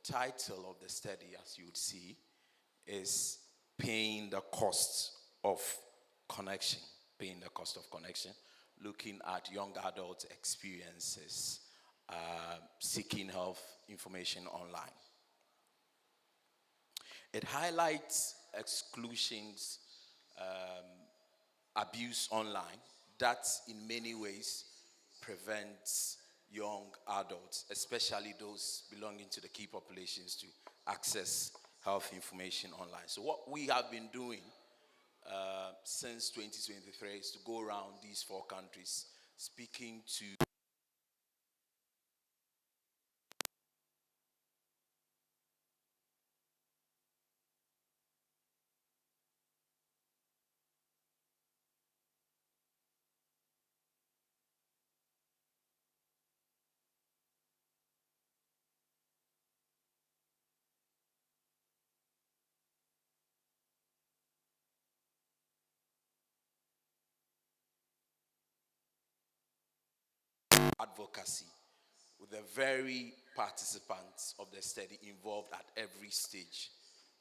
title of the study, as you would see, is Paying the Cost of Connection. Paying the Cost of Connection, looking at young adult experiences seeking health information online. It highlights exclusions, abuse online that in many ways prevents young adults, especially those belonging to the key populations, to access health information online. So what we have been doing since 2023 is to go around these 4 countries speaking to advocacy with the very participants of the study involved at every stage.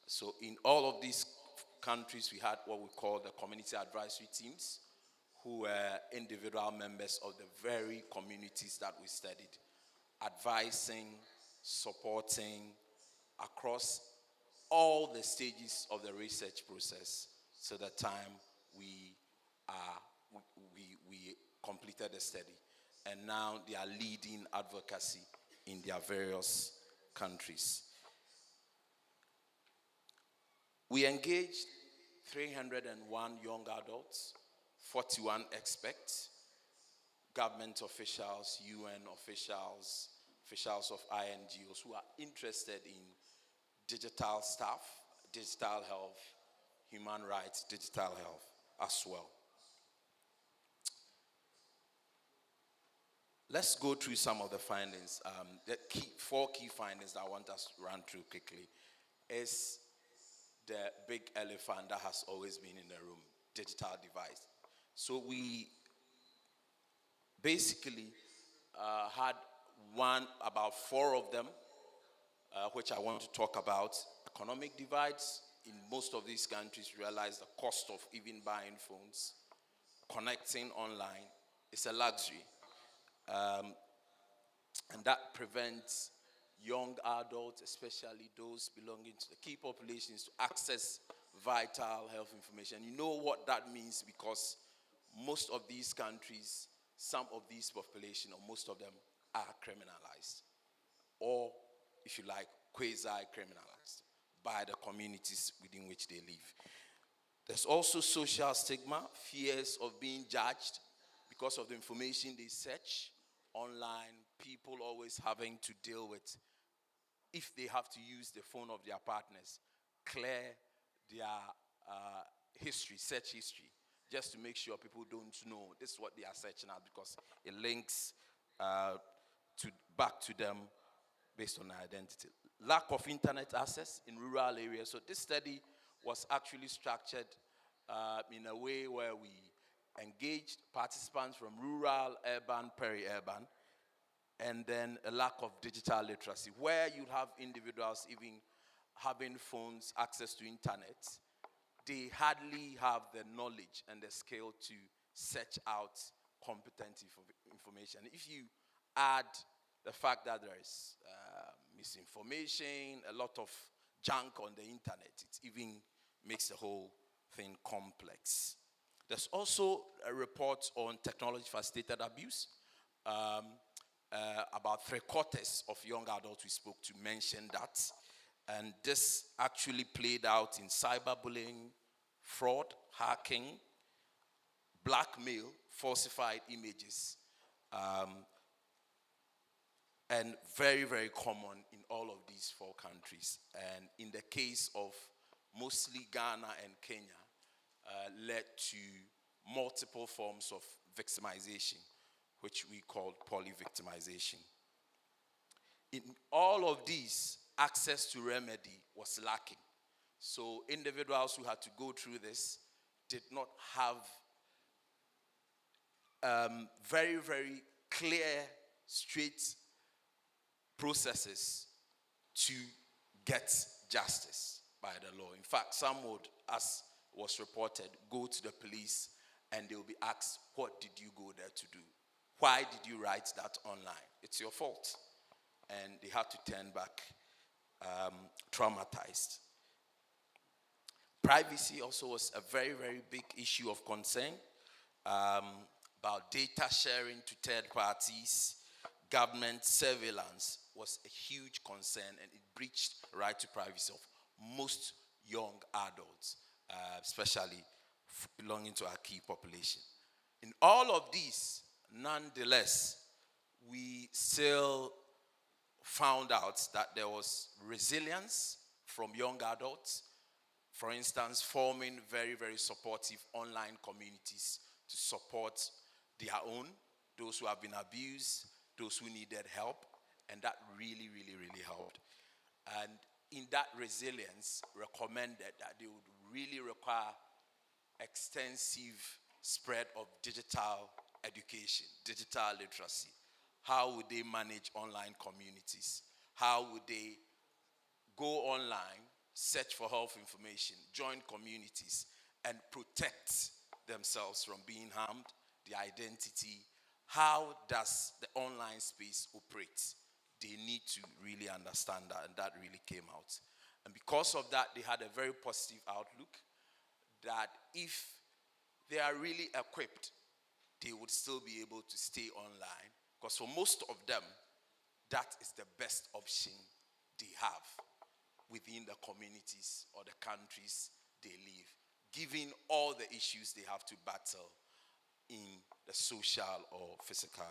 So in all of these countries, we had what we call the community advisory teams, who were individual members of the very communities that we studied, advising, supporting across all the stages of the research process, so the time we completed the study. And now they are leading advocacy in their various countries. We engaged 301 young adults, 41 experts, government officials, UN officials, officials of INGOs who are interested in digital stuff, digital health, human rights, digital health as well. Let's go through some of the findings. The 4 key findings that I want us to run through quickly is the big elephant that has always been in the room, digital device. So we basically had about 4 of them, which I want to talk about. Economic divides. In most of these countries, realize the cost of even buying phones, connecting online is a luxury. And that prevents young adults, especially those belonging to the key populations, to access vital health information. You know what that means, because most of these countries, some of these population, or most of them, are criminalized, or, if you like, quasi-criminalized by the communities within which they live. There's also social stigma, fears of being judged because of the information they search online, people always having to deal with, if they have to use the phone of their partners, clear their history, search history, just to make sure people don't know this is what they are searching at, because it links back to them based on their identity. Lack of internet access in rural areas. So this study was actually structured in a way where we engaged participants from rural, urban, peri-urban, and then a lack of digital literacy, where you have individuals even having phones, access to internet. They hardly have the knowledge and the skill to search out competent information. If you add the fact that there is misinformation, a lot of junk on the internet, it even makes the whole thing complex. There's also a report on technology-facilitated abuse. About 3/4 of young adults we spoke to mentioned that. And this actually played out in cyberbullying, fraud, hacking, blackmail, falsified images, and very, very common in all of these 4 countries. And in the case of mostly Ghana and Kenya, led to multiple forms of victimization, which we called polyvictimization. In all of these, access to remedy was lacking. So individuals who had to go through this did not have very, very clear, straight processes to get justice by the law. In fact, some would, as was reported, go to the police and they will be asked, what did you go there to do? Why did you write that online? It's your fault. And they had to turn back traumatized. Privacy also was a very, very big issue of concern about data sharing to third parties. Government surveillance was a huge concern, and it breached right to privacy of most young adults, especially belonging to our key population. In all of these, nonetheless, we still found out that there was resilience from young adults. For instance, forming very, very supportive online communities to support their own, those who have been abused, those who needed help, and that really, really, really helped. And in that resilience, recommended that they would really require extensive spread of digital education, digital literacy. How would they manage online communities? How would they go online, search for health information, join communities, and protect themselves from being harmed, their identity? How does the online space operate? They need to really understand that, and that really came out. And because of that, they had a very positive outlook that if they are really equipped, they would still be able to stay online. Because for most of them, that is the best option they have within the communities or the countries they live, given all the issues they have to battle in the social or physical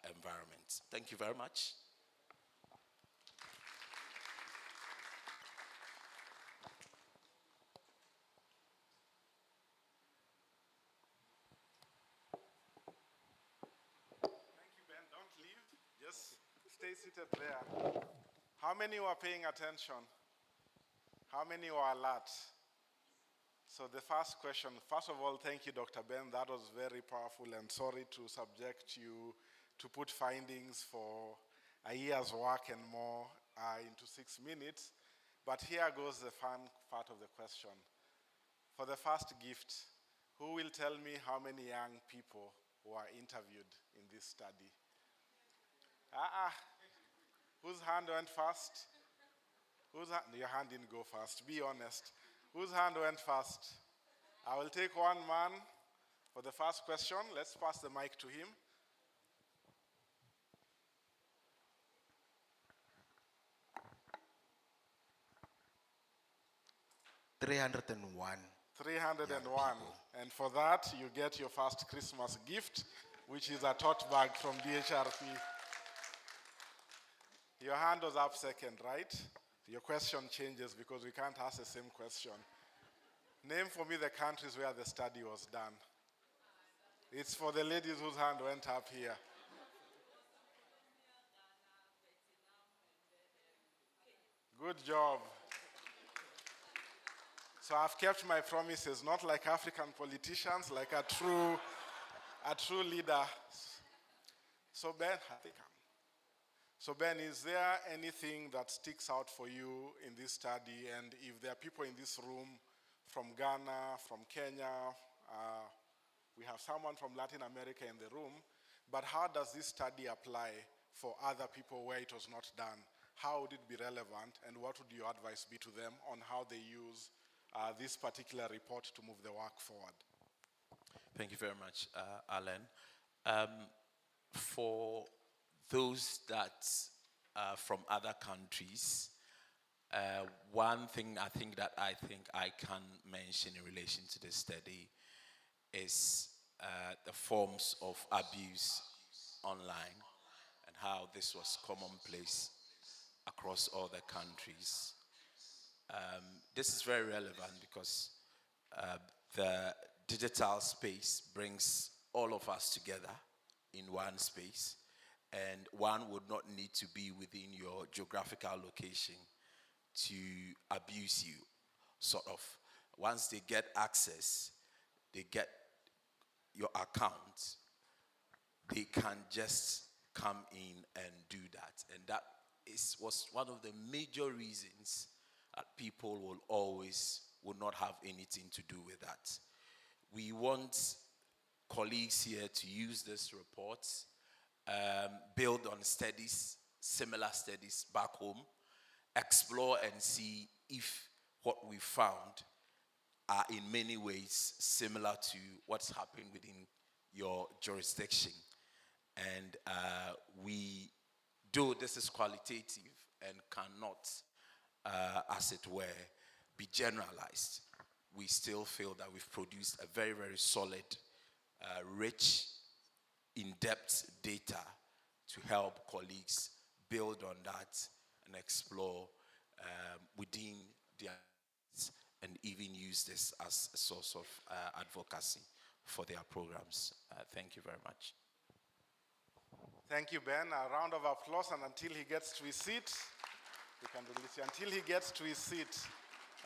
environment. Thank you very much. Thank you, Ben. Don't leave. Just stay seated there. How many were paying attention? How many were alert? So the first question, first of all, thank you, Dr. Ben. That was very powerful, and sorry to subject you to put findings for a year's work and more into 6 minutes. But here goes the fun part of the question. For the first gift, who will tell me how many young people were interviewed in this study? Whose hand went first? Your hand didn't go first, be honest. Whose hand went first? I will take one man for the first question. Let's pass the mic to him. $301. 301. And for that, you get your first Christmas gift, which is a tote bag from DHRP. Your hand was up second, right? Your question changes because we can't ask the same question. Name for me the countries where the study was done. It's for the ladies whose hand went up here. Good job. So I've kept my promises, not like African politicians, like a true leader. So Ben, is there anything that sticks out for you in this study? And if there are people in this room from Ghana, from Kenya, we have someone from Latin America in the room, but how does this study apply for other people where it was not done? How would it be relevant, and what would your advice be to them on how they use this particular report to move the work forward? Thank you very much, Alan. For those that are from other countries, one thing I think I can mention in relation to this study is the forms of abuse online and how this was commonplace across all the countries. This is very relevant because the digital space brings all of us together in one space, and one would not need to be within your geographical location to abuse you, sort of. Once they get access, they get your account, they can just come in and do that. And that was one of the major reasons that people will not have anything to do with that. We want colleagues here to use this report, build on studies, similar studies back home, explore and see if what we found are in many ways similar to what's happening within your jurisdiction. And this is qualitative and cannot, as it were, be generalized. We still feel that we've produced a very, very solid, rich, in-depth data to help colleagues build on that and explore within their needs, and even use this as a source of advocacy for their programs. Thank you very much. Thank you, Ben. A round of applause, and until he gets to his seat, we can release you. Until he gets to his seat,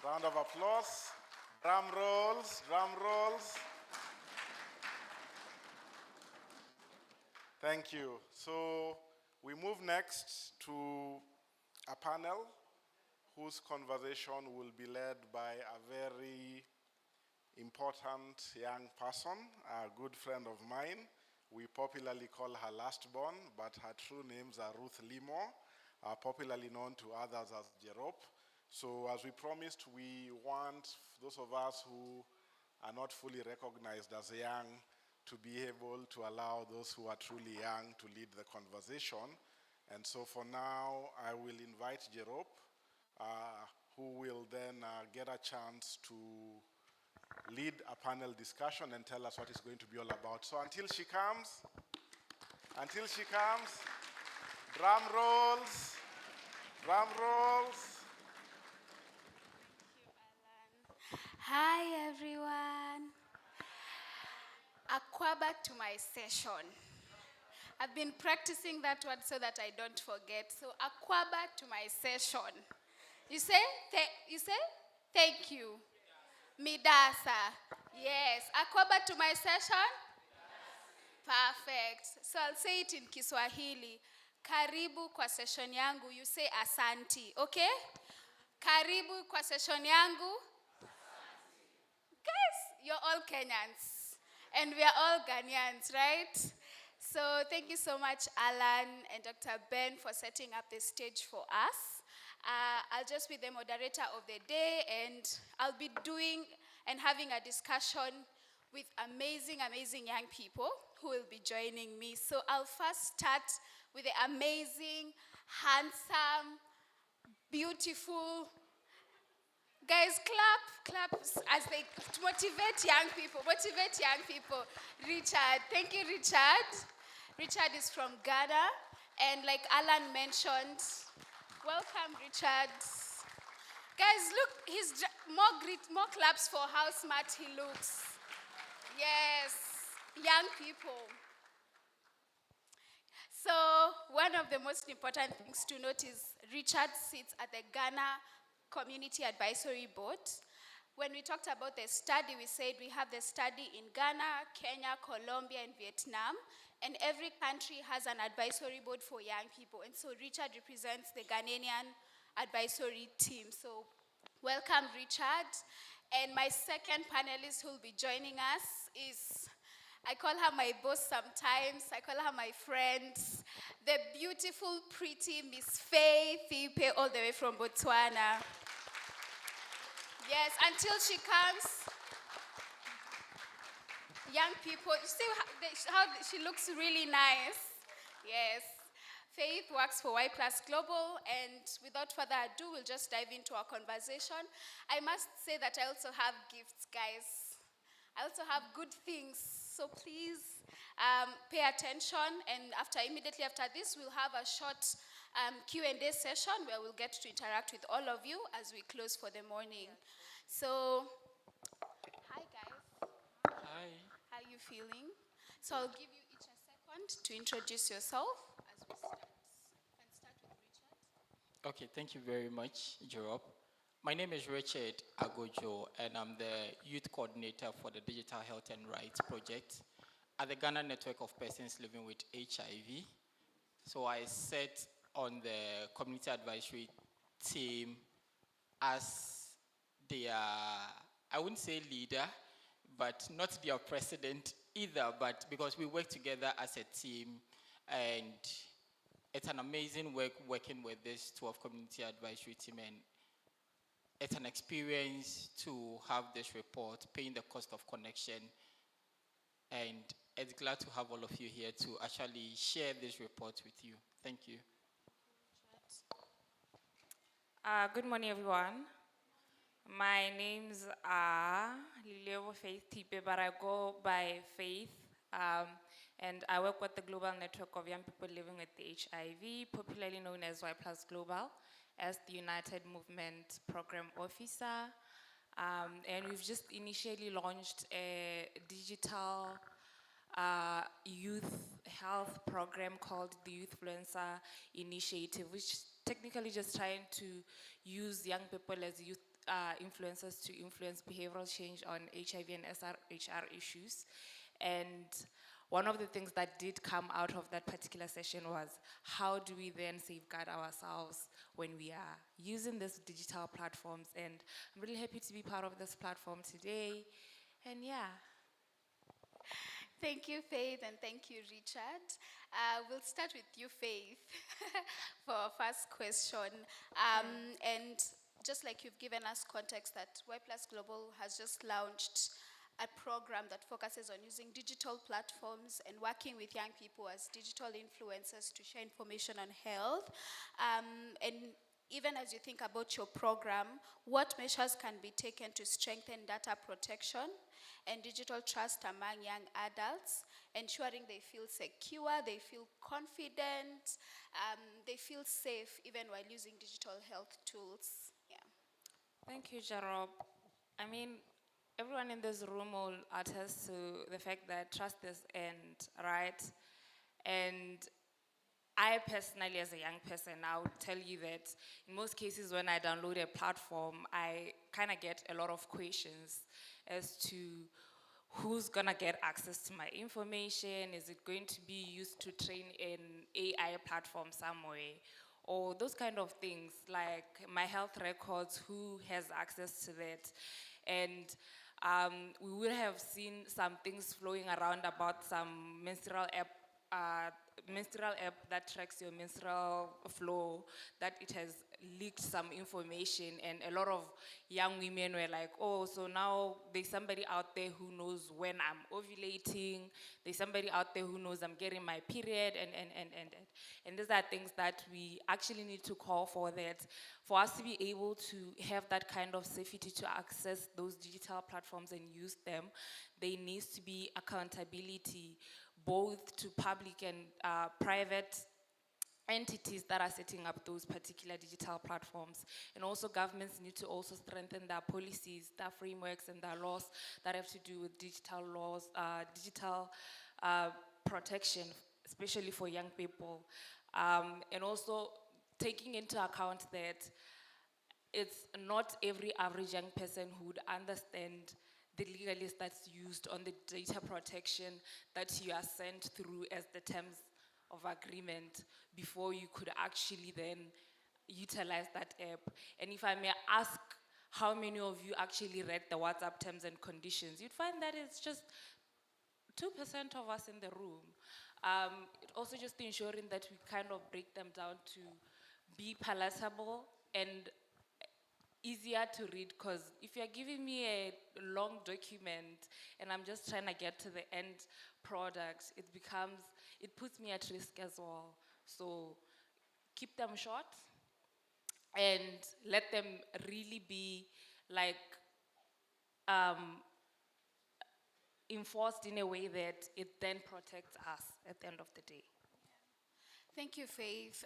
round of applause. Drum rolls, drum rolls. Thank you. So we move next to a panel whose conversation will be led by a very important young person, a good friend of mine. We popularly call her lastborn, but her true names are Ruth Limo, popularly known to others as Jerop. So as we promised, we want those of us who are not fully recognized as young to be able to allow those who are truly young to lead the conversation. And so for now, I will invite Jerop, who will then get a chance to lead a panel discussion and tell us what it's going to be all about. So until she comes, drum rolls, drum rolls. Hi everyone. Akwaba to my session. I've been practicing that word so that I don't forget. So akwaba to my session. You say? Thank you. Midasa. Yes. Akwaba to my session? Perfect. So I'll say it in Kiswahili. Karibu kwa session yangu. You say asanti. Okay? Karibu kwa session yangu. Guys, you're all Kenyans. And we are all Ghanaians, right? So thank you so much, Alan and Dr. Ben, for setting up the stage for us. I'll just be the moderator of the day, and I'll be doing and having a discussion with amazing, amazing young people who will be joining me. So I'll first start with the amazing, handsome, beautiful, guys, clap as they motivate young people. Richard, thank you, Richard. Richard is from Ghana, and like Alan mentioned, welcome, Richard. Guys, look, he's more claps for how smart he looks. Yes, young people. So one of the most important things to note is Richard sits at the Ghana Community Advisory Board. When we talked about the study, we said we have the study in Ghana, Kenya, Colombia, and Vietnam, and every country has an advisory board for young people. And so Richard represents the Ghanaian advisory team. So welcome, Richard. And my second panelist who will be joining us is, I call her my boss sometimes, I call her my friend, the beautiful, pretty Miss Faye Thipe, all the way from Botswana. Yes, until she comes, young people, you see how she looks really nice? Yes. Faith works for Y Plus Global, and without further ado, we'll just dive into our conversation. I must say that I also have gifts, guys. I also have good things, so please pay attention, and immediately after this, we'll have a short Q&A session where we'll get to interact with all of you as we close for the morning. So, hi guys. Hi. How are you feeling? So I'll give you each a second to introduce yourself as we start. You can start with Richard. Okay, thank you very much, Jerop. My name is Richard Agojo, and I'm the youth coordinator for the Digital Health and Rights Project at the Ghana Network of Persons Living with HIV. So I set on the community advisory team as their, I wouldn't say leader, but not their president either, but because we work together as a team, and it's an amazing work working with this 12 community advisory team, and it's an experience to have this report, paying the cost of connection, and it's glad to have all of you here to actually share this report with you. Thank you. Good morning, everyone. My names are Lileo Faith Tipe, but I go by Faith. And I work with the Global Network of Young People Living with HIV, popularly known as Y Plus Global, as the United Movement Program Officer. And we've just initially launched a digital youth health program called the Youthfluencer Initiative, which technically just trying to use young people as youth influencers to influence behavioral change on HIV and SRHR issues. And one of the things that did come out of that particular session was how do we then safeguard ourselves when we are using these digital platforms. And I'm really happy to be part of this platform today. And yeah. Thank you, Faith, and thank you, Richard. We'll start with you, Faith, for our first question. And just like you've given us context that Y Plus Global has just launched a program that focuses on using digital platforms and working with young people as digital influencers to share information on health. And even as you think about your program, what measures can be taken to strengthen data protection and digital trust among young adults, ensuring they feel secure, they feel confident, they feel safe even while using digital health tools? Yeah. Thank you, Jarob. I mean, everyone in this room will attest to the fact that trust is end, right? And I personally, as a young person, I would tell you that in most cases when I download a platform, I kind of get a lot of questions as to who's gonna get access to my information. Is it going to be used to train an AI platform somewhere? Or those kind of things, like my health records, who has access to that? And we would have seen some things flowing around about some menstrual app that tracks your menstrual flow, that it has leaked some information, and a lot of young women were like, oh, so now there's somebody out there who knows when I'm ovulating, there's somebody out there who knows I'm getting my period, and these are things that we actually need to call for, that for us to be able to have that kind of safety to access those digital platforms and use them, there needs to be accountability both to public and private entities that are setting up those particular digital platforms. And also governments need to also strengthen their policies, their frameworks, and their laws that have to do with digital laws, digital protection, especially for young people. And also taking into account that it's not every average young person who would understand the legal list that's used on the data protection that you are sent through as the terms of agreement before you could actually then utilize that app. And if I may ask how many of you actually read the WhatsApp terms and conditions, you'd find that it's just 2% of us in the room. It also just ensuring that we kind of break them down to be palatable and easier to read, because if you're giving me a long document and I'm just trying to get to the end product, it puts me at risk as well. So keep them short and let them really be like enforced in a way that it then protects us at the end of the day. Thank you, Faith.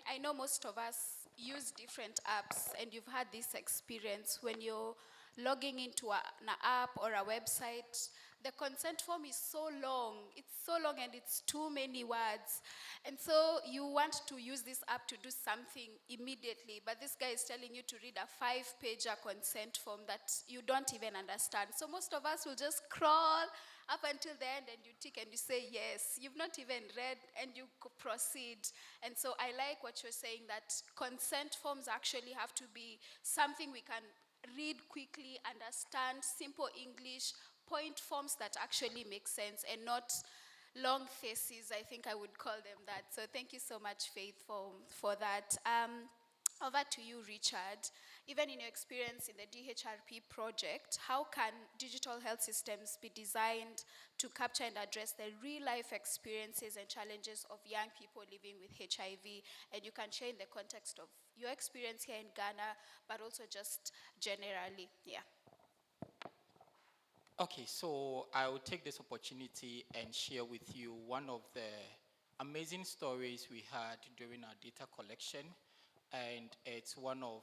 I know most of us use different apps, and you've had this experience when you're logging into an app or a website. The consent form is so long. It's so long and it's too many words. And so you want to use this app to do something immediately, but this guy is telling you to read a 5-pager consent form that you don't even understand. So most of us will just crawl up until the end and you tick and you say yes. You've not even read and you proceed. And so I like what you're saying, that consent forms actually have to be something we can read quickly, understand, simple English, point forms that actually make sense and not long theses, I think I would call them that. So thank you so much, Faith, for that. Over to you, Richard. Even in your experience in the DHRP project, how can digital health systems be designed to capture and address the real-life experiences and challenges of young people living with HIV? And you can share in the context of your experience here in Ghana, but also just generally, yeah. Okay, so I will take this opportunity and share with you one of the amazing stories we had during our data collection. And it's one of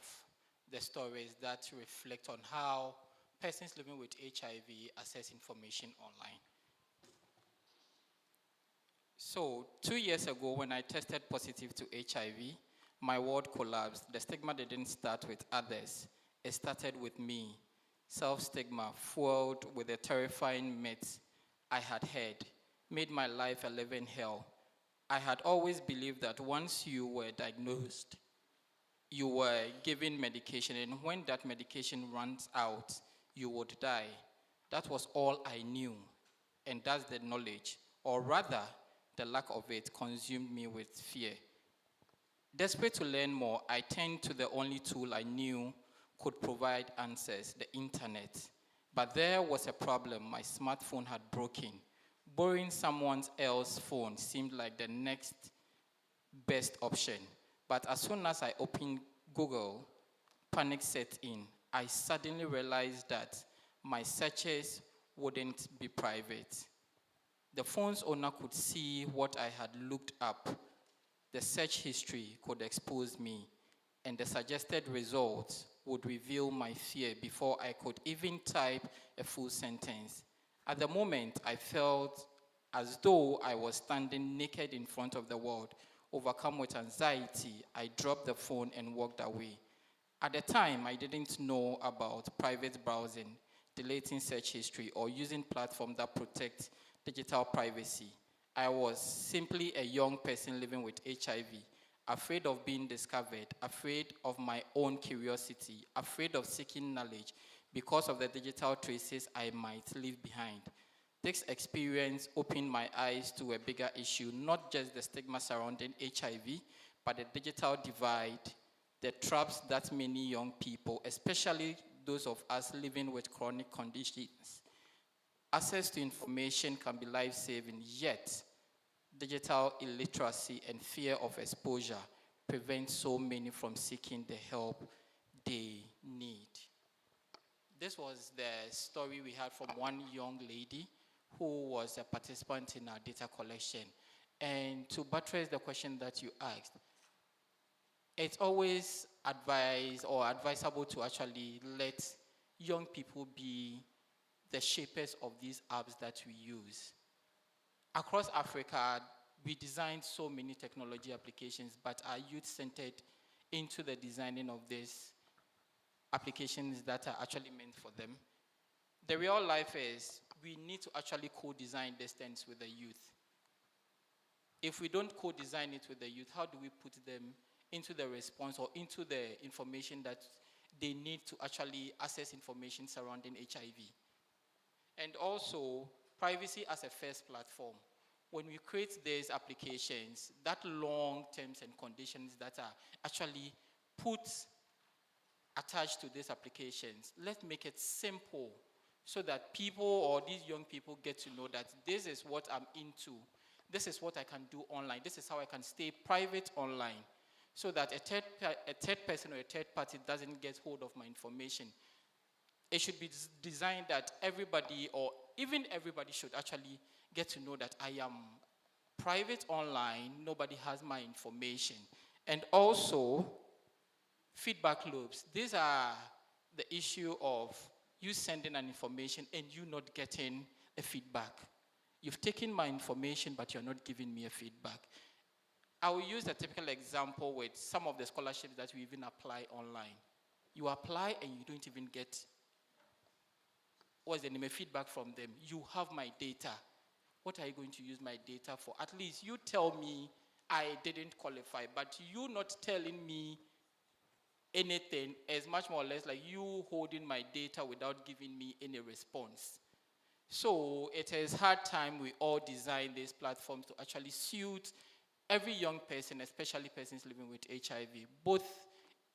the stories that reflect on how persons living with HIV access information online. So 2 years ago, when I tested positive to HIV, my world collapsed. The stigma didn't start with others. It started with me. Self-stigma, fueled with the terrifying myths I had heard, made my life a living hell. I had always believed that once you were diagnosed, you were given medication, and when that medication runs out, you would die. That was all I knew, and that's the knowledge, or rather, the lack of it consumed me with fear. Desperate to learn more, I turned to the only tool I knew could provide answers, the internet. But there was a problem. My smartphone had broken. Borrowing someone else's phone seemed like the next best option. But as soon as I opened Google, panic set in. I suddenly realized that my searches wouldn't be private. The phone's owner could see what I had looked up. The search history could expose me, and the suggested results would reveal my fear before I could even type a full sentence. At the moment, I felt as though I was standing naked in front of the world. Overcome with anxiety, I dropped the phone and walked away. At the time, I didn't know about private browsing, deleting search history, or using platforms that protect digital privacy. I was simply a young person living with HIV, afraid of being discovered, afraid of my own curiosity, afraid of seeking knowledge because of the digital traces I might leave behind. This experience opened my eyes to a bigger issue, not just the stigma surrounding HIV, but the digital divide, the traps that many young people, especially those of us living with chronic conditions. Access to information can be life-saving, yet digital illiteracy and fear of exposure prevent so many from seeking the help they need. This was the story we had from one young lady who was a participant in our data collection. And to buttress the question that you asked, it's always advised or advisable to actually let young people be the shapers of these apps that we use. Across Africa, we designed so many technology applications, but are youth-centered into the designing of these applications that are actually meant for them. The real life is we need to actually co-design these things with the youth. If we don't co-design it with the youth, how do we put them into the response or into the information that they need to actually access information surrounding HIV? And also, privacy as a first platform. When we create these applications, that long terms and conditions that are actually put attached to these applications, let's make it simple so that people or these young people get to know that this is what I'm into. This is what I can do online. This is how I can stay private online so that a third person or a third party doesn't get hold of my information. It should be designed that everybody or even everybody should actually get to know that I am private online, nobody has my information. And also, feedback loops. These are the issue of you sending an information and you not getting a feedback. You've taken my information, but you're not giving me a feedback. I will use a typical example with some of the scholarships that we even apply online. You apply and you don't even get what's the name, a feedback from them. You have my data. What are you going to use my data for? At least you tell me I didn't qualify, but you not telling me anything is much more or less like you holding my data without giving me any response. So it is hard time we all design these platforms to actually suit every young person, especially persons living with HIV, both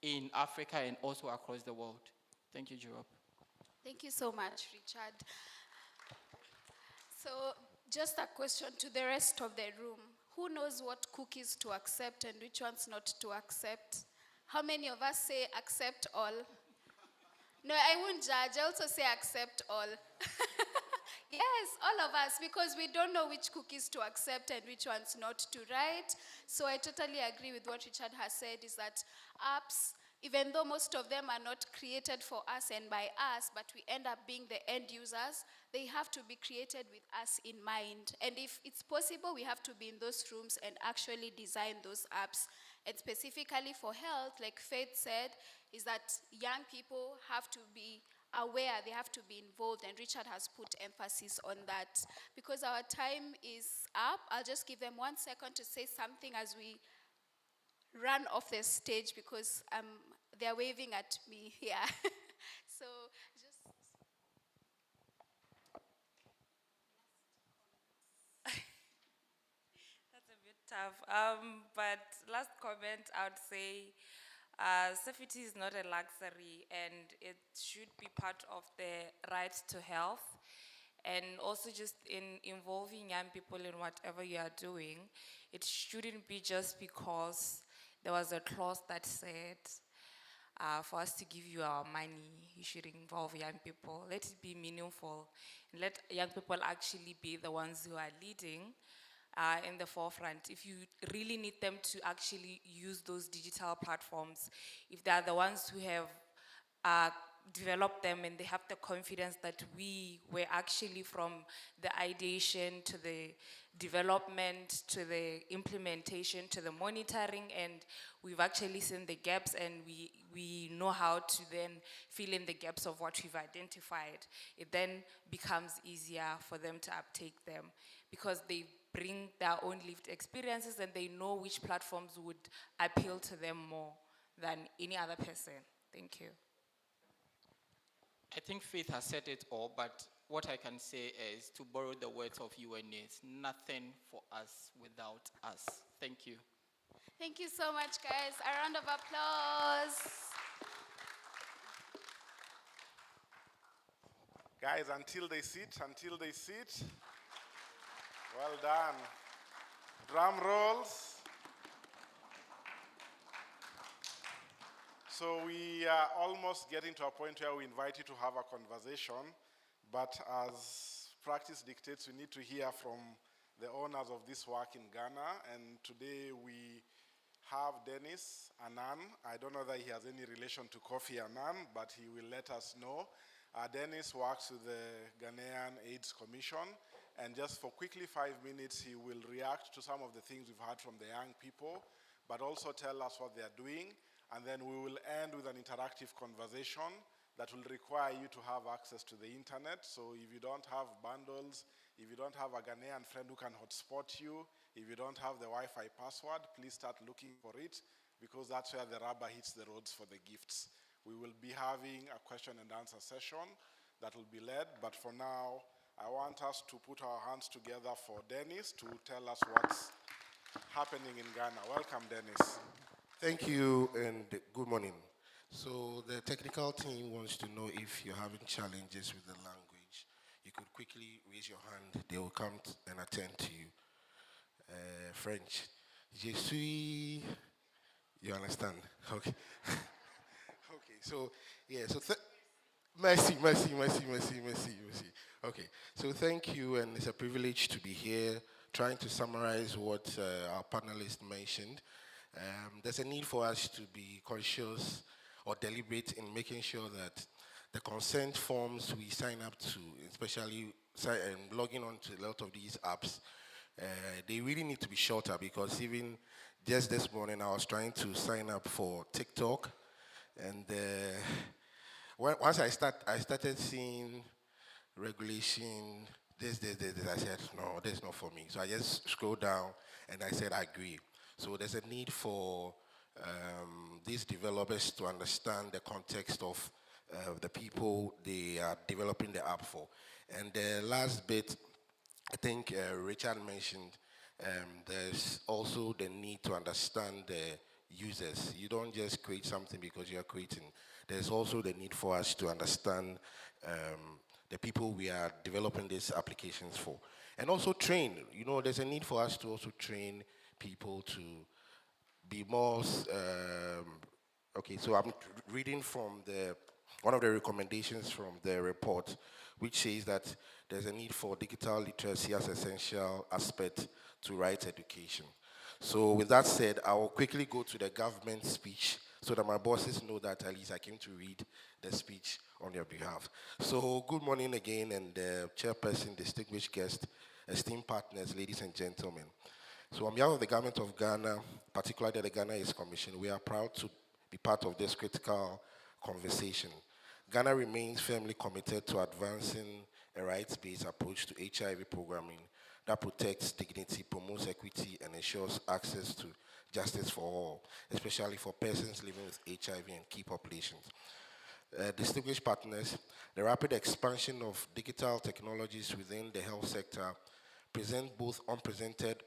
in Africa and also across the world. Thank you, Jerome. Thank you so much, Richard. So, just a question to the rest of the room. Who knows what cookies to accept and which ones not to accept? How many of us say accept all? No, I won't judge. I also say accept all. Yes, all of us, because we don't know which cookies to accept and which ones not to, right? So I totally agree with what Richard has said, is that apps, even though most of them are not created for us and by us, but we end up being the end users, they have to be created with us in mind. And if it's possible, we have to be in those rooms and actually design those apps. And specifically for health, like Faith said, is that young people have to be aware, they have to be involved, and Richard has put emphasis on that. Because our time is up, I'll just give them 1 second to say something as we run off the stage, because they're waving at me here. So just... That's a bit tough. But last comment, I would say safety is not a luxury, and it should be part of the right to health. And also, just in involving young people in whatever you are doing, it shouldn't be just because there was a clause that said, for us to give you our money, you should involve young people. Let it be meaningful. And let young people actually be the ones who are leading in the forefront. If you really need them to actually use those digital platforms, if they are the ones who have developed them and they have the confidence that we were actually from the ideation to the development to the implementation to the monitoring, and we've actually seen the gaps, and we know how to then fill in the gaps of what we've identified, it then becomes easier for them to uptake them, because they bring their own lived experiences and they know which platforms would appeal to them more than any other person. Thank you. I think Faith has said it all, but what I can say is, to borrow the words of UNA's, nothing for us without us. Thank you. Thank you so much, guys. A round of applause. Guys, until they sit. Well done. Drum rolls. So we are almost getting to a point where we invite you to have a conversation, but as practice dictates, we need to hear from the owners of this work in Ghana, and today we have Dennis Annan. I don't know that he has any relation to Kofi Annan, but he will let us know. Dennis works with the Ghanaian AIDS Commission, and just for quickly 5 minutes, he will react to some of the things we've heard from the young people, but also tell us what they're doing. And then we will end with an interactive conversation that will require you to have access to the internet. So if you don't have bundles, if you don't have a Ghanaian friend who can hotspot you, if you don't have the Wi-Fi password, please start looking for it, because that's where the rubber hits the roads for the gifts. We will be having a question and answer session that will be led, but for now, I want us to put our hands together for Dennis to tell us what's happening in Ghana. Welcome, Dennis. Thank you and good morning. So the technical team wants to know if you're having challenges with the language. You could quickly raise your hand. They will come and attend to you. French. Je suis. You understand? Okay. Okay. So yeah. So merci. Okay. So thank you, and it's a privilege to be here, trying to summarize what our panelists mentioned. There's a need for us to be conscious or deliberate in making sure that the consent forms we sign up to, especially logging on to a lot of these apps, they really need to be shorter, because even just this morning I was trying to sign up for TikTok, and once I started seeing regulation, this. I said, no, this is not for me. So I just scrolled down and I said, I agree. So there's a need for these developers to understand the context of the people they are developing the app for. And the last bit, I think Richard mentioned there's also the need to understand the users. You don't just create something because you're creating. There's also the need for us to understand the people we are developing these applications for. And also train. You know, there's a need for us to also train people to be more. Okay, so I'm reading from one of the recommendations from the report, which says that there's a need for digital literacy as essential aspect to rights education. So with that said, I will quickly go to the government speech so that my bosses know that at least I came to read the speech on your behalf. So good morning again, and chairperson, distinguished guests, esteemed partners, ladies and gentlemen. So on behalf of the government of Ghana, particularly the Ghana Youth Commission, we are proud to be part of this critical conversation. Ghana remains firmly committed to advancing a rights-based approach to HIV programming that protects dignity, promotes equity, and ensures access to justice for all, especially for persons living with HIV and key populations. Distinguished partners, the rapid expansion of digital technologies within the health sector present both unprecedented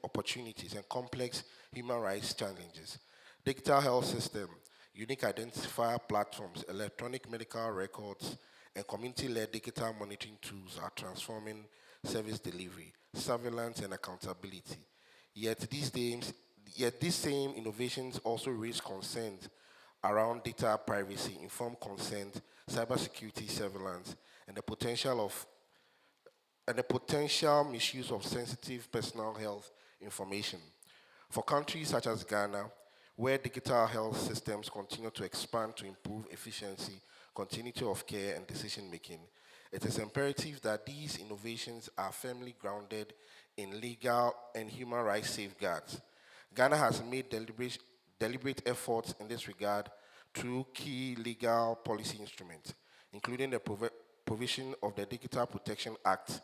opportunities and complex human rights challenges. Digital health system, unique identifier platforms, electronic medical records, and community-led digital monitoring tools are transforming service delivery, surveillance, and accountability. Yet these same innovations also raise concerns around data privacy, informed consent, cybersecurity surveillance, and the potential misuse of sensitive personal health information. For countries such as Ghana, where digital health systems continue to expand to improve efficiency, continuity of care, and decision making, it is imperative that these innovations are firmly grounded in legal and human rights safeguards. Ghana has made deliberate efforts in this regard through key legal policy instruments, including the provision of the Digital Protection Act.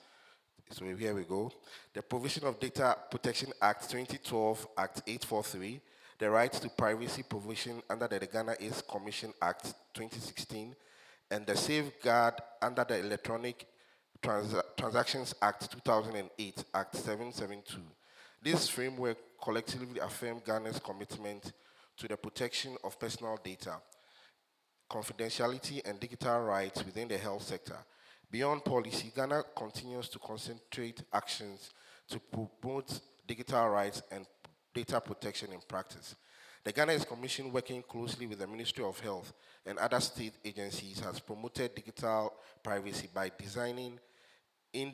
So here we go. The provision of Data Protection Act 2012, Act 843, the right to privacy provision under the Ghana East Commission Act 2016, and the safeguard under the Electronic Transactions Act 2008, Act 772. This framework collectively affirms Ghana's commitment to the protection of personal data, confidentiality, and digital rights within the health sector. Beyond policy, Ghana continues to concentrate actions to promote digital rights and data protection in practice. The Ghana Youth Commission, working closely with the Ministry of Health and other state agencies, has promoted digital privacy by design in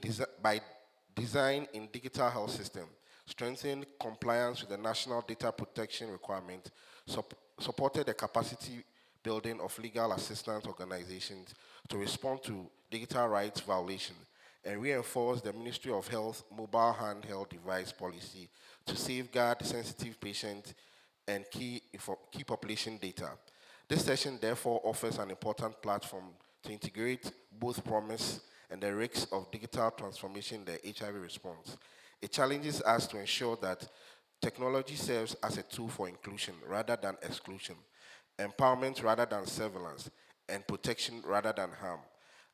digital health system, strengthen compliance with the national data protection requirement, supported the capacity building of legal assistance organizations to respond to digital rights violation, and reinforce the Ministry of Health mobile handheld device policy to safeguard sensitive patient and key population data. This session therefore offers an important platform to integrate both promise and the risks of digital transformation in the HIV response. It challenges us to ensure that technology serves as a tool for inclusion rather than exclusion, empowerment rather than surveillance, and protection rather than harm.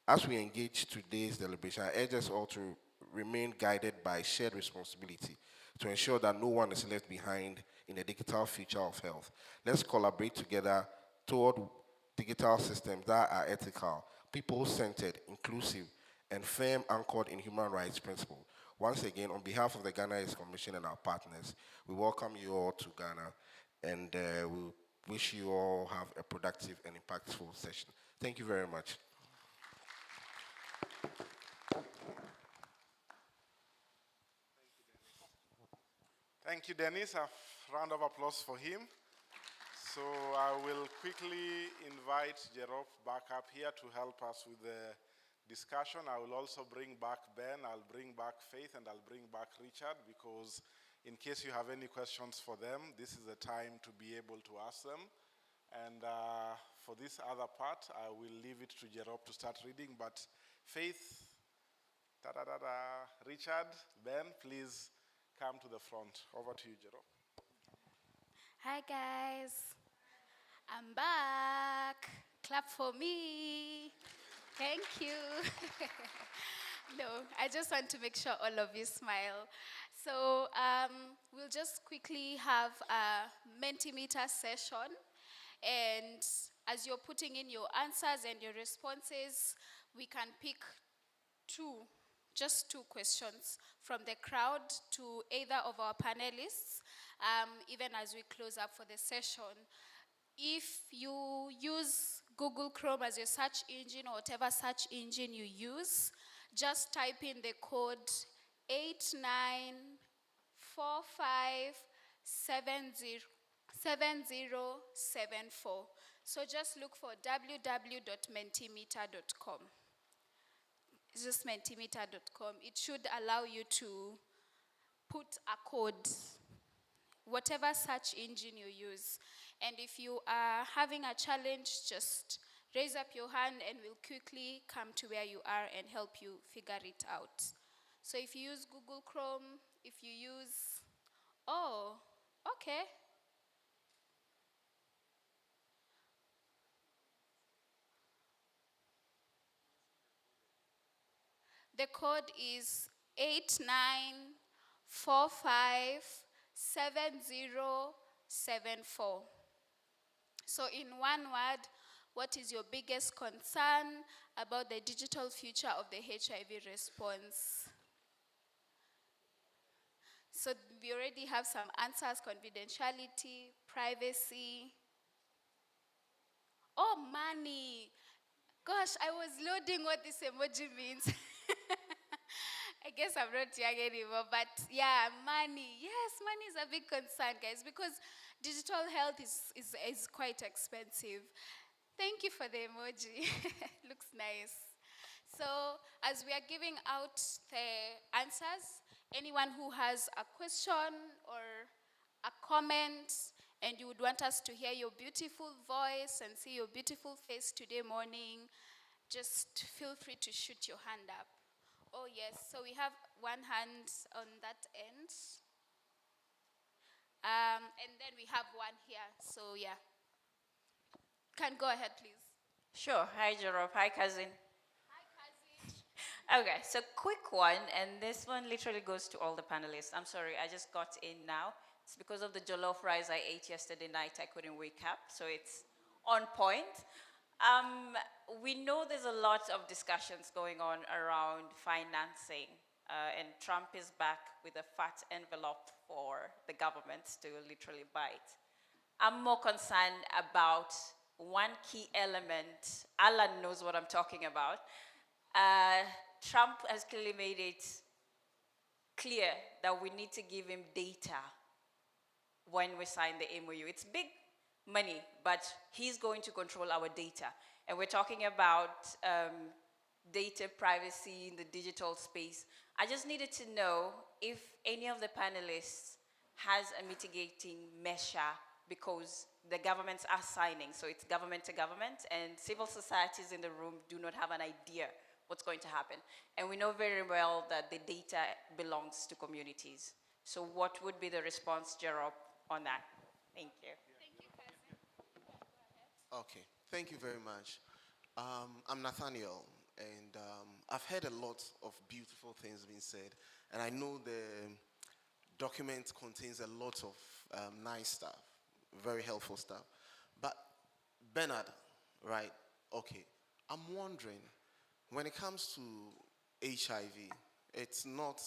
As we engage today's deliberation, I urge us all to remain guided by shared responsibility to ensure that no one is left behind in the digital future of health. Let's collaborate together toward digital systems that are ethical, people-centered, inclusive, and firm anchored in human rights principles. Once again, on behalf of the Ghana Youth Commission and our partners, we welcome you all to Ghana, and we wish you all have a productive and impactful session. Thank you very much. Thank you, Dennis. A round of applause for him. So I will quickly invite Jerop back up here to help us with the discussion. I will also bring back Ben, I'll bring back Faith, and I'll bring back Richard, because in case you have any questions for them, this is the time to be able to ask them. And for this other part, I will leave it to Jerop to start reading. But Faith, Richard, Ben, please come to the front. Over to you, Jerop. Hi guys, I'm back. Clap for me. Thank you. No, I just want to make sure all of you smile. So we'll just quickly have a Mentimeter session. And as you're putting in your answers and your responses, we can pick just two questions from the crowd to either of our panelists, even as we close up for the session. If you use Google Chrome as your search engine or whatever search engine you use, just type in the code 89457074. So just look for www.mentimeter.com. It's just mentimeter.com. It should allow you to put a code, whatever search engine you use. And if you are having a challenge, just raise up your hand and we'll quickly come to where you are and help you figure it out. So if you use Google Chrome, if you use, oh, okay. The code is 89457074. So in one word, what is your biggest concern about the digital future of the HIV response? So we already have some answers: confidentiality, privacy. Oh, money. Gosh, I was loading what this emoji means. I guess I'm not young anymore, but yeah, money. Yes, money is a big concern, guys, because digital health is quite expensive. Thank you for the emoji. Looks nice. So as we are giving out the answers, anyone who has a question or a comment and you would want us to hear your beautiful voice and see your beautiful face today morning, just feel free to shoot your hand up. Oh yes, so we have one hand on that end. And then we have one here, so yeah. Can go ahead, please. Sure. Hi, Jerop. Hi, cousin. Hi, cousin. Okay, so quick one, and this one literally goes to all the panelists. I'm sorry, I just got in now. It's because of the jollof rice I ate yesterday night, I couldn't wake up, so it's on point. We know there's a lot of discussions going on around financing, and Trump is back with a fat envelope for the government to literally bite. I'm more concerned about one key element. Alan knows what I'm talking about. Trump has clearly made it clear that we need to give him data when we sign the MOU. It's big money, but he's going to control our data. And we're talking about data privacy in the digital space. I just needed to know if any of the panelists has a mitigating measure, because the governments are signing, so it's government to government, and civil societies in the room do not have an idea what's going to happen. And we know very well that the data belongs to communities. So what would be the response, Jerop, on that? Thank you. Thank you, cousin. Okay, thank you very much. I'm Nathaniel, and I've heard a lot of beautiful things being said, and I know the document contains a lot of nice stuff, very helpful stuff. But Bernard, right, okay, I'm wondering, when it comes to HIV, it's not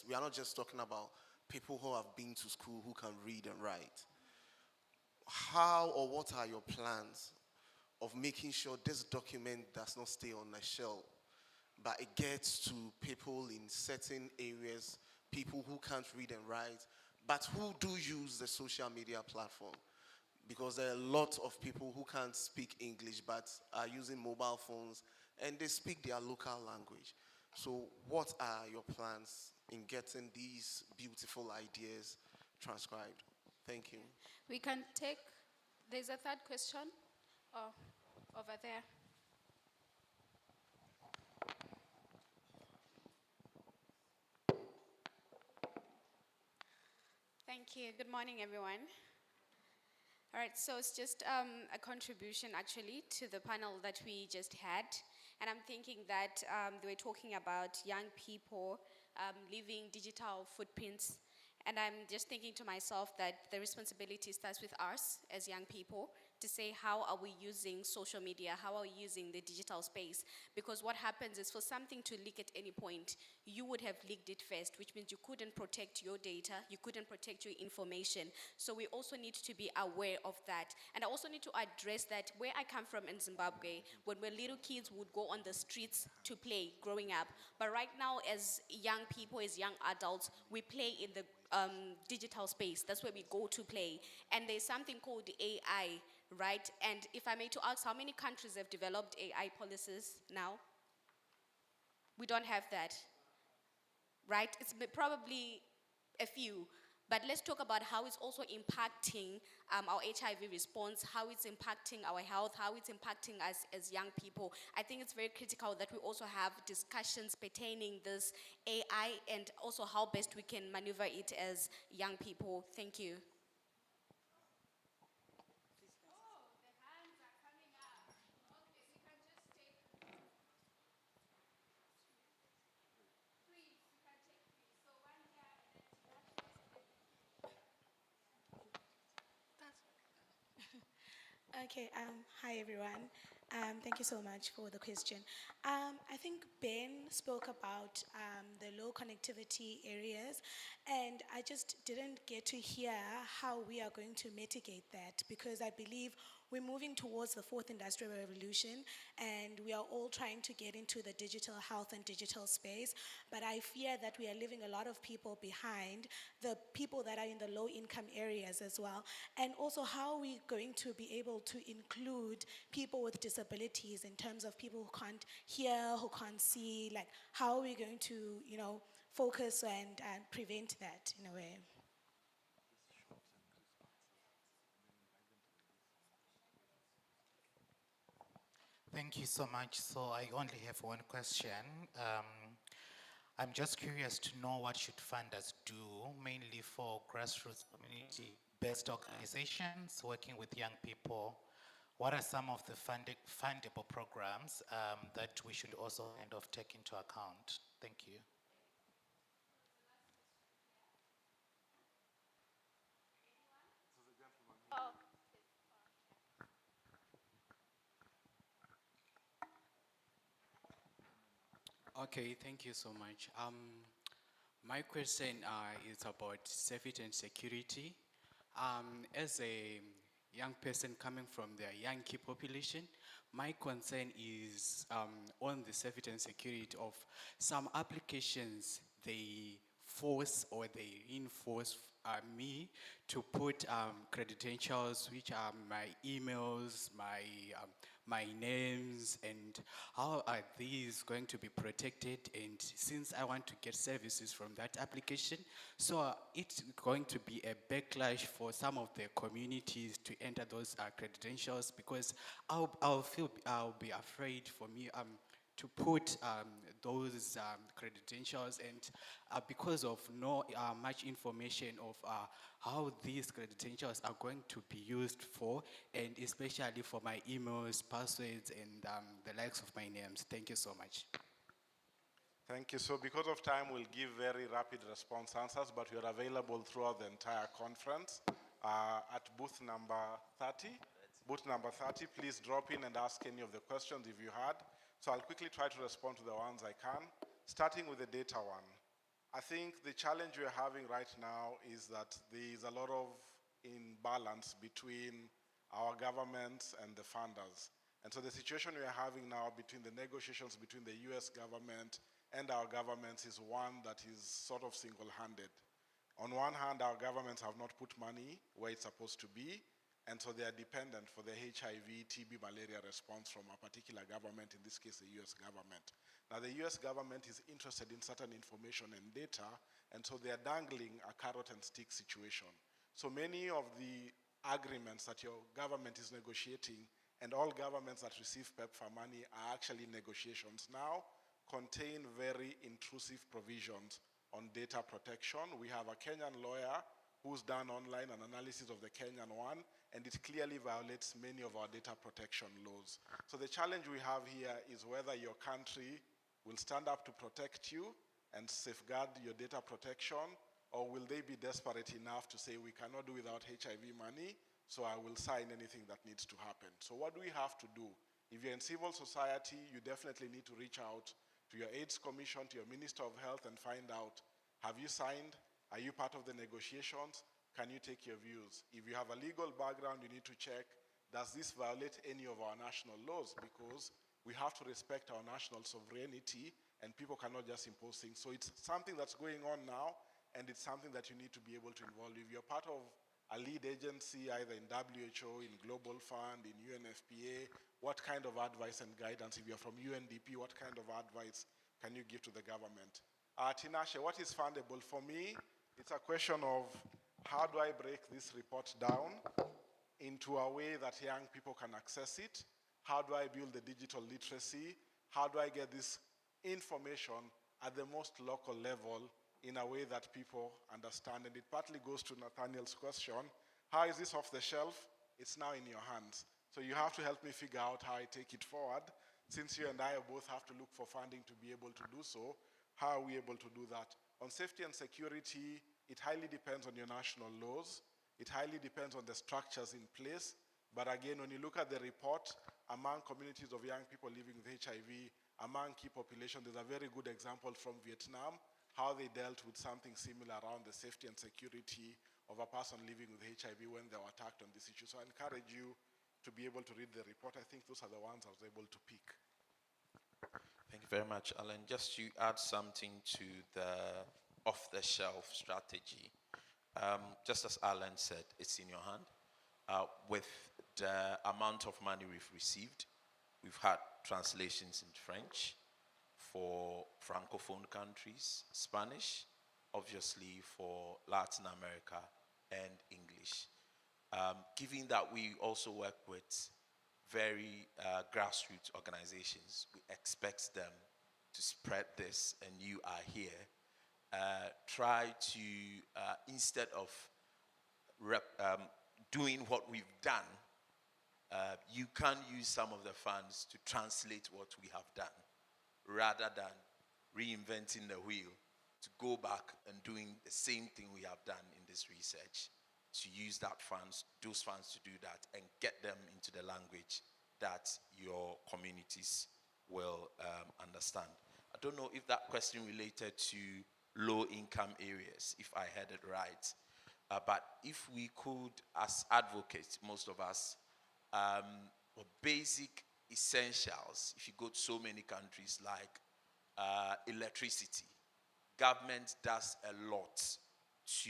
we are not just talking about people who have been to school who can read and write. How or what are your plans of making sure this document does not stay on a shelf, but it gets to people in certain areas, people who can't read and write, but who do use the social media platform? Because there are a lot of people who can't speak English but are using mobile phones and they speak their local language. So what are your plans in getting these beautiful ideas transcribed? Thank you. We can take There's a third question. Oh, over there. Thank you. Good morning, everyone. All right, so it's just a contribution actually to the panel that we just had. And I'm thinking that they were talking about young people leaving digital footprints. And I'm just thinking to myself that the responsibility starts with us as young people to say, how are we using social media? How are we using the digital space? Because what happens is for something to leak at any point, you would have leaked it first, which means you couldn't protect your data, you couldn't protect your information. So we also need to be aware of that. And I also need to address that where I come from in Zimbabwe, when we're little kids would go on the streets to play growing up. But right now, as young people, as young adults, we play in the digital space. That's where we go to play. And there's something called AI, right? And if I may to ask, how many countries have developed AI policies now? We don't have that, right? It's probably a few. But let's talk about how it's also impacting our HIV response, how it's impacting our health, how it's impacting us as young people. I think it's very critical that we also have discussions pertaining this AI and also how best we can maneuver it as young people. Thank you. Okay, hi everyone. Thank you so much for the question. I think Ben spoke about the low connectivity areas, and I just didn't get to hear how we are going to mitigate that, because I believe we're moving towards the fourth industrial revolution, and we are all trying to get into the digital health and digital space, but I fear that we are leaving a lot of people behind, the people that are in the low income areas as well. And also, how are we going to be able to include people with disabilities in terms of people who can't hear, who can't see? Like, how are we going to, focus and prevent that in a way? Thank you so much. So I only have one question. I'm just curious to know what should funders do, mainly for grassroots community-based organizations working with young people. What are some of the fundable programs that we should also kind of take into account? Thank you. Okay, thank you so much. My question is about safety and security. As a young person coming from the Yankee population, my concern is on the safety and security of some applications. They force or they reinforce me to put credentials, which are my emails, my names, and how are these going to be protected? And since I want to get services from that application, so it's going to be a backlash for some of the communities to enter those credentials, because I'll be afraid for me to put those credentials, and because of no much information of how these credentials are going to be used for, and especially for my emails, passwords, and the likes of my names. Thank you so much. Thank you. So because of time, we'll give very rapid response answers, but we are available throughout the entire conference at booth number 30. Booth number 30, please drop in and ask any of the questions if you had. So I'll quickly try to respond to the ones I can, starting with the data one. I think the challenge we're having right now is that there is a lot of imbalance between our governments and the funders. And so the situation we are having now between the negotiations between the US government and our governments is one that is sort of single-handed. On one hand, our governments have not put money where it's supposed to be, and so they are dependent for the HIV, TB, malaria response from a particular government, in this case, the US government. Now, the US government is interested in certain information and data, and so they are dangling a carrot and stick situation. So many of the agreements that your government is negotiating, and all governments that receive PEPFAR money are actually negotiations now, contain very intrusive provisions on data protection. We have a Kenyan lawyer who's done online an analysis of the Kenyan one, and it clearly violates many of our data protection laws. So the challenge we have here is whether your country will stand up to protect you and safeguard your data protection, or will they be desperate enough to say we cannot do without HIV money, so I will sign anything that needs to happen. So what do we have to do? If you're in civil society, you definitely need to reach out to your AIDS Commission, to your Minister of Health, and find out, have you signed? Are you part of the negotiations? Can you take your views? If you have a legal background, you need to check, does this violate any of our national laws? Because we have to respect our national sovereignty, and people cannot just impose things. So it's something that's going on now, and it's something that you need to be able to involve. If you're part of a lead agency, either in WHO, in Global Fund, in UNFPA, what kind of advice and guidance? If you're from UNDP, what kind of advice can you give to the government? Tinashe, what is fundable? For me, it's a question of how do I break this report down into a way that young people can access it? How do I build the digital literacy? How do I get this information at the most local level in a way that people understand? And it partly goes to Nathaniel's question, how is this off the shelf? It's now in your hands. So you have to help me figure out how I take it forward. Since you and I both have to look for funding to be able to do so, how are we able to do that? On safety and security, it highly depends on your national laws. It highly depends on the structures in place. But again, when you look at the report, among communities of young people living with HIV, among key population, there's a very good example from Vietnam, how they dealt with something similar around the safety and security of a person living with HIV when they were attacked on this issue. So I encourage you to be able to read the report. I think those are the ones I was able to pick. Thank you very much, Alan. Just to add something to the off-the-shelf strategy, just as Alan said, it's in your hand. With the amount of money we've received, we've had translations in French for Francophone countries, Spanish, obviously for Latin America, and English. Given that we also work with very grassroots organizations, we expect them to spread this, and you are here. Try to, instead of doing what we've done, you can use some of the funds to translate what we have done, rather than reinventing the wheel, to go back and doing the same thing we have done in this research, to use those funds to do that and get them into the language that your communities will understand. I don't know if that question related to low-income areas, if I heard it right. But if we could, as advocates, most of us, basic essentials, if you go to so many countries like electricity, government does a lot to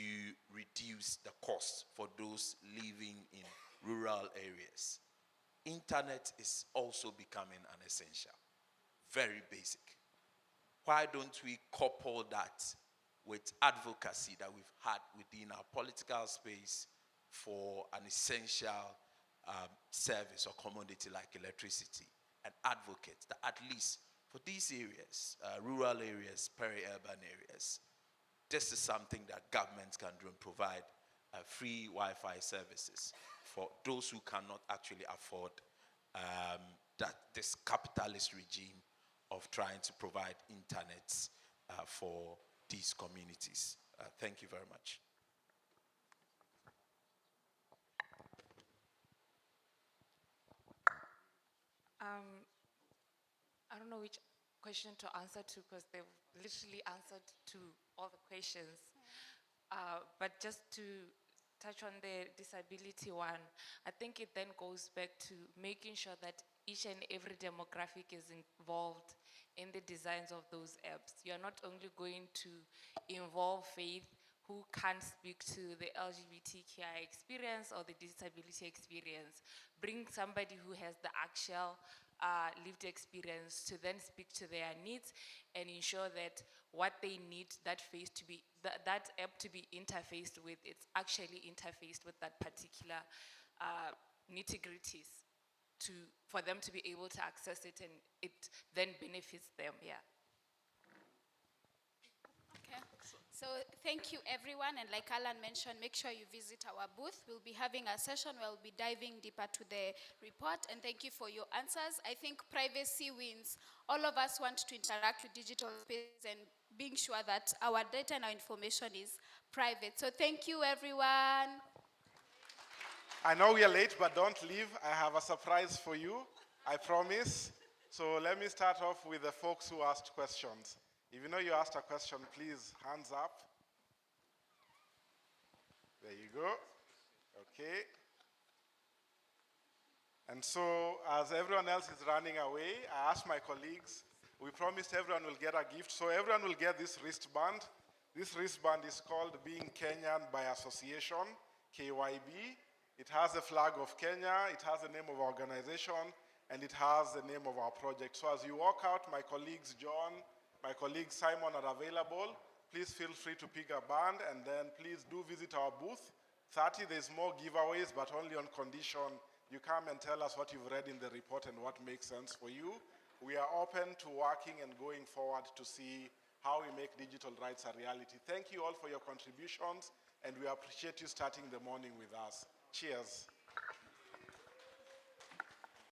reduce the cost for those living in rural areas. Internet is also becoming an essential, very basic. Why don't we couple that with advocacy that we've had within our political space for an essential service or commodity like electricity, and advocate that at least for these areas, rural areas, peri-urban areas, this is something that governments can do and provide free Wi-Fi services for those who cannot actually afford that this capitalist regime of trying to provide internet for these communities. Thank you very much. I don't know which question to answer to, because they've literally answered to all the questions. But just to touch on the disability one, I think it then goes back to making sure that each and every demographic is involved in the designs of those apps. You're not only going to involve Faith, who can't speak to the LGBTQI experience or the disability experience. Bring somebody who has the actual lived experience to then speak to their needs and ensure that what they need that face to be, that app to be interfaced with, it's actually interfaced with that particular nitty-gritties for them to be able to access it, and it then benefits them, yeah. Okay. So thank you everyone, and like Alan mentioned, make sure you visit our booth. We'll be having a session where we'll be diving deeper to the report, and thank you for your answers. I think privacy wins. All of us want to interact with digital space and being sure that our data and our information is private. So thank you everyone. I know we are late, but don't leave. I have a surprise for you, I promise. So let me start off with the folks who asked questions. If you know you asked a question, please, hands up. There you go. Okay. And so, as everyone else is running away, I asked my colleagues, we promised everyone will get a gift, so everyone will get this wristband. This wristband is called Being Kenyan by Association, KYB. It has the flag of Kenya, it has the name of our organization, and it has the name of our project. So as you walk out, my colleagues John, my colleague Simon are available. Please feel free to pick a band, and then please do visit our booth. 30, there's more giveaways, but only on condition you come and tell us what you've read in the report and what makes sense for you. We are open to working and going forward to see how we make digital rights a reality. Thank you all for your contributions, and we appreciate you starting the morning with us. Cheers.